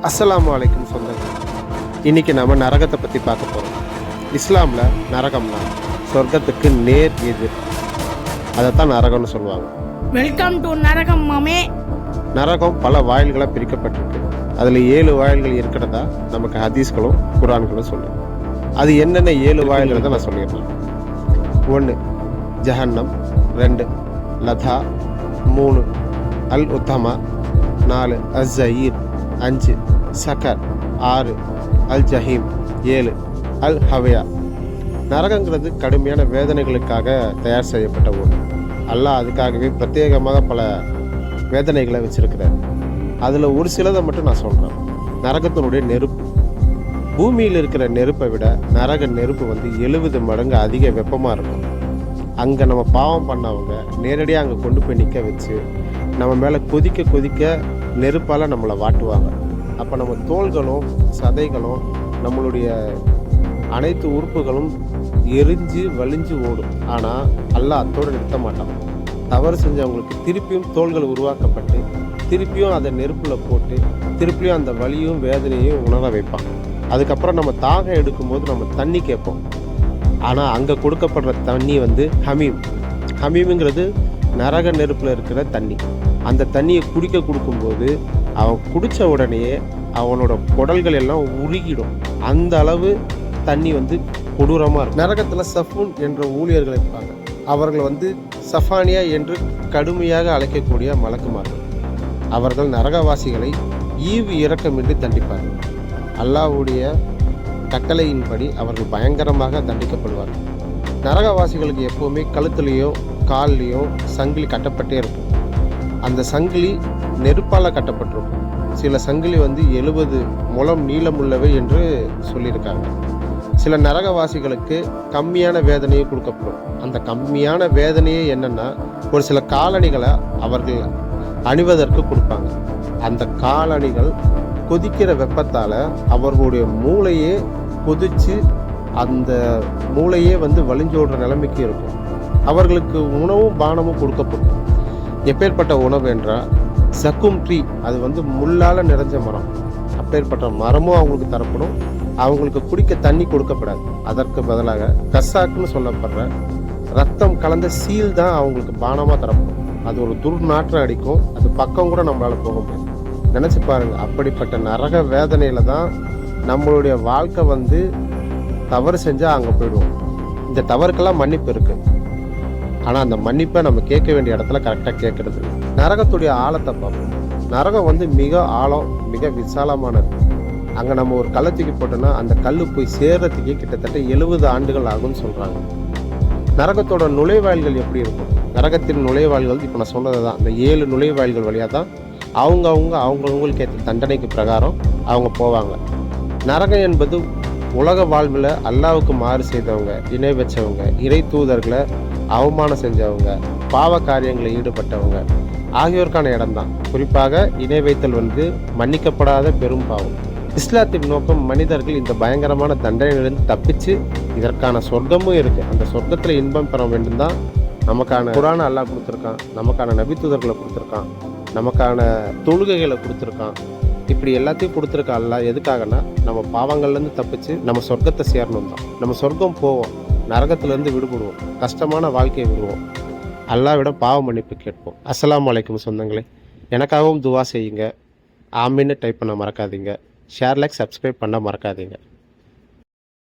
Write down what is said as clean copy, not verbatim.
அஸ்ஸலாமு அலைக்கும் சொந்தங்கள். இன்றைக்கி நம்ம நரகத்தை பற்றி பார்க்க போகிறோம். இஸ்லாமில் நரகம்னா சொர்க்கத்துக்கு நேர் எதிர், அதைத்தான் நரகம்னு சொல்லுவாங்க. வெல்கம் டு நரகம் மாமே. நரகம் பல வாயில்களாக பிரிக்கப்பட்டிருக்கு. அதில் 7 வாயில்கள் இருக்கிறதா நமக்கு ஹதீஸ்களும் குரான்களும் சொல்லுது. அது என்னென்ன 7 வாயில்கள் தான் நான் சொல்லிடுறேன். 1 ஜஹன்னம், 2 லதா, 3 அல் உத்தமா, 4 அஸ்ஸயீர், 5 சக்கர், 6 அல் ஜஹீம், 7 அல் ஹவையா. நரகங்கிறது கடுமையான வேதனைகளுக்காக தயார் செய்யப்பட்ட ஒன்று. அல்லாஹ் அதுக்காகவே பிரத்யேகமாக பல வேதனைகளை வச்சிருக்கிறார். அதில் ஒரு சிலதை மட்டும் நான் சொல்கிறேன். நரகத்தினுடைய நெருப்பு, பூமியில் இருக்கிற நெருப்பை விட நரக நெருப்பு 70 மடங்கு அதிக வெப்பமாக இருக்கும். அங்கே நம்ம பாவம் பண்ணவங்க நேரடியாக அங்கே கொண்டு போய் நிற்க வச்சு நம்ம மேலே கொதிக்க கொதிக்க நெருப்பால் நம்மளை வாட்டுவாங்க. அப்போ நம்ம தோள்களும் சதைகளும் நம்மளுடைய அனைத்து உறுப்புகளும் எரிஞ்சு வலிஞ்சு ஓடும். ஆனால் அல்லாஹ் அத்தோடு நிறுத்த மாட்டான். தவறு செஞ்சவங்களுக்கு திருப்பியும் தோள்கள் உருவாக்கப்பட்டு திருப்பியும் அதை நெருப்பில் போட்டு திருப்பியும் அந்த வலியும் வேதனையும் உணர வைப்பான். அதுக்கப்புறம் நம்ம தாகம் எடுக்கும்போது நம்ம தண்ணி கேட்போம். ஆனால் அங்கே கொடுக்கப்படுற தண்ணி ஹமீம். ஹமீமுங்கிறது நரக நெருப்பில் இருக்கிற தண்ணி. அந்த தண்ணியை குடிக்க கொடுக்கும்போது அவன் குடித்த உடனேயே அவனோட குடல்கள் எல்லாம் உருகிடும். அந்த அளவு தண்ணி கொடூரமாக இருக்கும். நரகத்தில் சஃபூன் என்ற ஊழியர்கள் இருப்பாங்க. அவர்கள் சஃபானியா என்று கடுமையாக அழைக்கக்கூடிய மலக்குமார்கள். அவர்கள் நரகவாசிகளை ஈவு இரக்கமின்றி தண்டிப்பார்கள். அல்லாஹ்வுடைய கட்டளையின்படி அவர்கள் பயங்கரமாக தண்டிக்கப்படுவார்கள். நரகவாசிகளுக்கு எப்போவுமே கழுத்துலேயோ கால்லையோ சங்கிலி கட்டப்பட்டே இருக்கும். அந்த சங்கிலி நெருப்பால் கட்டப்பட்டிருக்கும். சில சங்கிலி 70 முழம் நீளமுள்ளவை என்று சொல்லியிருக்காங்க. சில நரகவாசிகளுக்கு கம்மியான வேதனையை கொடுக்கப்படும். அந்த கம்மியான வேதனையே என்னென்னா, ஒரு சில காலணிகளை அவர்கள் அணிவதற்கு கொடுப்பாங்க. அந்த காலணிகள் கொதிக்கிற வெப்பத்தால் அவர்களுடைய மூளையே கொதித்து அந்த மூளையே வலிஞ்சோடுற நிலைமைக்கு இருக்கும். அவர்களுக்கு உணவும் பானமும் கொடுக்கப்படும். எப்பேற்பட்ட உணவு என்றால் சக்கும் ட்ரீ, அது முள்ளால் நிறைஞ்ச மரம். அப்பேற்பட்ட மரமும் அவங்களுக்கு தரப்படும். அவங்களுக்கு குடிக்க தண்ணி கொடுக்கப்படாது. அதற்கு பதிலாக கசாக்குன்னு சொல்லப்படுற ரத்தம் கலந்த சீல் தான் அவங்களுக்கு பானமாக தரப்படும். அது ஒரு துர்நாற்றம் அடிக்கும். அது பக்கம் கூட நம்மளால் போக முடியாது. நினச்சி பாருங்கள், அப்படிப்பட்ட நரக வேதனையில் தான் நம்மளுடைய வாழ்க்கை தவறு செஞ்சால் அங்கே போயிடுவோம். இந்த தவறுக்கெல்லாம் மன்னிப்பு இருக்குது. ஆனால் அந்த மன்னிப்பை நம்ம கேட்க வேண்டிய இடத்துல கரெக்டாக கேட்கறது. நரகத்துடைய ஆழத்தை பார்ப்போம். நரகம் மிக ஆழம், மிக விசாலமானது. அங்கே நம்ம ஒரு கல்லை தூக்கி போட்டோன்னா அந்த கல் போய் சேர்றதுக்கே கிட்டத்தட்ட 70 ஆண்டுகள் ஆகும்னு சொல்கிறாங்க. நரகத்தோட நுழைவாயில்கள் எப்படி இருக்கும்? நரகத்தின் நுழைவாயில்கள் இப்போ நான் சொன்னது தான். இந்த 7 நுழைவாயில்கள் வழியாக தான் அவங்கவுங்களுக்கு ஏற்ற தண்டனைக்கு பிரகாரம் அவங்க போவாங்க. நரகம் என்பது உலக வாழ்வில் அல்லாவுக்கு மாறு செய்தவங்க, இணை வச்சவங்க, இறை தூதர்களை அவமானம் செஞ்சவங்க, பாவ காரியங்களில் ஈடுபட்டவங்க ஆகியோருக்கான இடம்தான். குறிப்பாக இணை வைத்தல் மன்னிக்கப்படாத பெரும் பாவம். இஸ்லாத்தின் நோக்கம் மனிதர்கள் இந்த பயங்கரமான தண்டனையிலிருந்து தப்பிச்சு இதற்கான சொர்க்கமும் இருக்குது. அந்த சொர்க்கத்தில் இன்பம் பெற வேண்டும் தான் நமக்கான குரானை அல்லாஹ் கொடுத்துருக்கான், நமக்கான நபி தூதர்களை கொடுத்துருக்கான், நமக்கான தொழுகைகளை கொடுத்துருக்கான். இப்படி எல்லாத்தையும் கொடுத்துருக்க அல்லாஹ் எதுக்காகனா நம்ம பாவங்கள்லேருந்து தப்பிச்சு நம்ம சொர்க்கத்தை சேரணும் தான். நம்ம சொர்க்கம் போவோம், நரகத்திலேருந்து விடுபடுவோம், கஷ்டமான வாழ்க்கையை விடுவோம், அல்லாஹ்விடம் பாவ மன்னிப்பு கேட்போம். அஸ்ஸலாமு அலைக்கும் சொந்தங்களே. எனக்காகவும் துவா செய்யுங்க. ஆமீன்னு டைப் பண்ண மறக்காதீங்க. ஷேர், லைக், சப்ஸ்கிரைப் பண்ண மறக்காதீங்க.